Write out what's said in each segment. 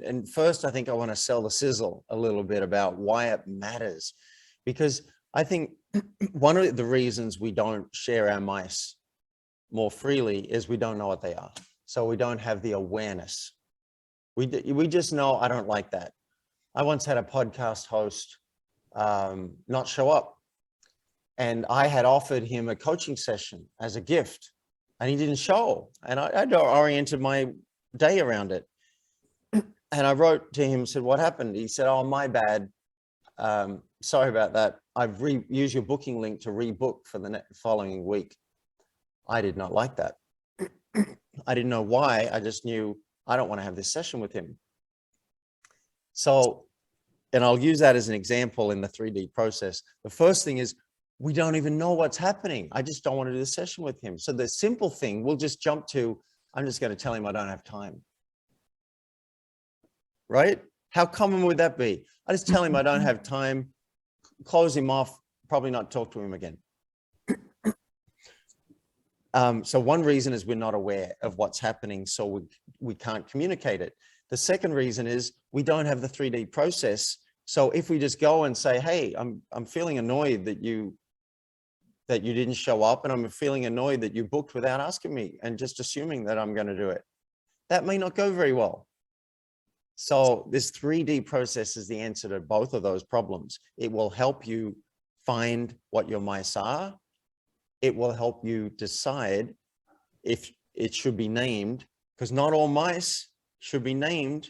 And first, I think I want to sell the sizzle a little bit about why it matters, because I think one of the reasons we don't share our mice more freely is we don't know what they are. So we don't have the awareness. We just know, I don't like that. I once had a podcast host not show up, and I had offered him a coaching session as a gift, and he didn't show. And I'd oriented my day around it. And I wrote to him, said, what happened? He said, oh, my bad. Sorry about that. I've used your booking link to rebook for the following week. I did not like that. I didn't know why. I just knew I don't want to have this session with him. So, and I'll use that as an example in the 3D process. The first thing is we don't even know what's happening. I just don't want to do the session with him. So the simple thing, we'll just jump to, I'm just going to tell him I don't have time. Right? How common would that be? I just tell him I don't have time, close him off, probably not talk to him again. So one reason is we're not aware of what's happening, so we can't communicate it. The second reason is we don't have the 3D process. So if we just go and say, hey, I'm feeling annoyed that you didn't show up, and I'm feeling annoyed that you booked without asking me and just assuming that I'm going to do it, that may not go very well. So this 3D process is the answer to both of those problems. It will help you find what your mice are. It will help you decide if it should be named, because not all mice should be named.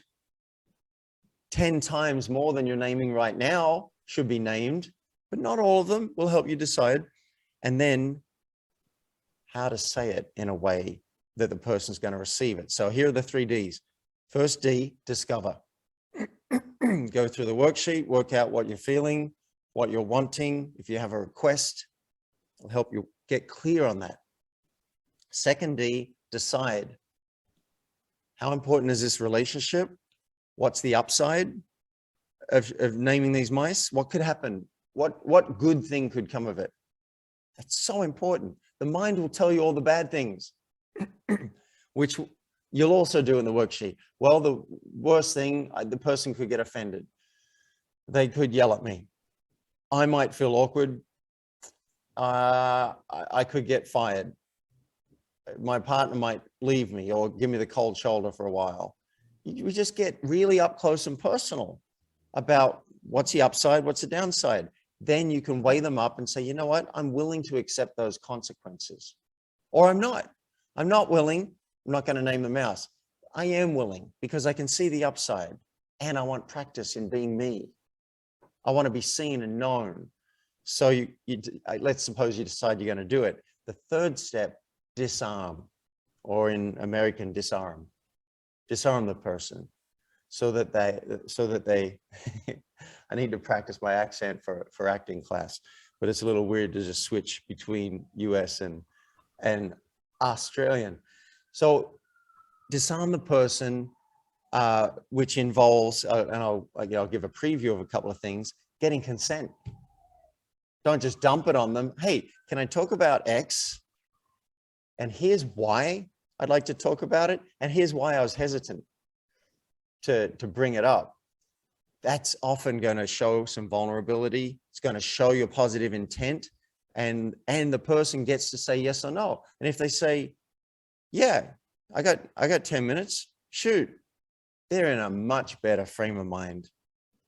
10 times more than you're naming right now should be named, but not all of them. Will help you decide. And then how to say it in a way that the person's going to receive it. So here are the 3 Ds. First D, discover. Go through the worksheet, work out what you're feeling, what you're wanting. If you have a request, it'll help you get clear on that. Second D, decide. How important is this relationship? What's the upside of naming these mice? What could happen? What good thing could come of it? That's so important. The mind will tell you all the bad things, which you'll also do in the worksheet. Well, the worst thing, the person could get offended. They could yell at me. I might feel awkward. I could get fired. My partner might leave me or give me the cold shoulder for a while. We just get really up close and personal about what's the upside, what's the downside. Then you can weigh them up and say, you know what, I'm willing to accept those consequences. Or I'm not. I'm not willing. I'm not going to name the mouse. I am willing because I can see the upside and I want practice in being me. I want to be seen and known. So let's suppose you decide you're going to do it. The third step, disarm, or in American, disarm. Disarm the person so that they I need to practice my accent for acting class, but it's a little weird to just switch between US and Australian. So disarm the person, which involves, and I'll give a preview of a couple of things, getting consent. Don't just dump it on them. Hey, can I talk about X? And here's why I'd like to talk about it. And here's why I was hesitant to bring it up. That's often going to show some vulnerability. It's going to show your positive intent, and the person gets to say yes or no. And if they say, yeah, I got 10 minutes, shoot, they're in a much better frame of mind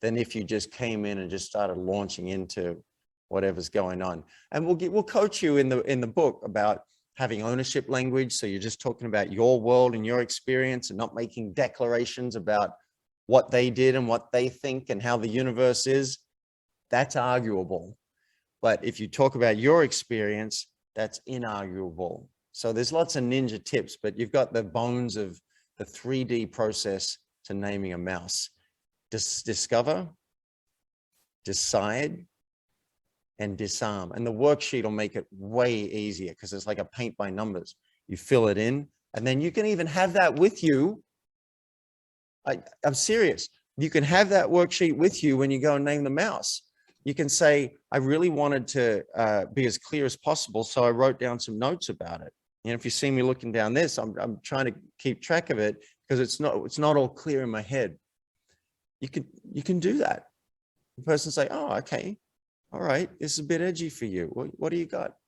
than if you just came in and just started launching into whatever's going on. And we'll coach you in the book about having ownership language. So you're just talking about your world and your experience and not making declarations about what they did and what they think and how the universe is. That's arguable. But if you talk about your experience, that's inarguable. So there's lots of ninja tips, but you've got the bones of the 3D process to naming a mouse. Discover, decide, and disarm. And the worksheet will make it way easier because it's like a paint by numbers. You fill it in, and then you can even have that with you. I'm serious. You can have that worksheet with you when you go and name the mouse. You can say, I really wanted to be as clear as possible, so I wrote down some notes about it. And if you see me looking down this, I'm trying to keep track of it because it's not all clear in my head. you can do that. The person say, oh, okay, all right, this is a bit edgy for you. What do you got?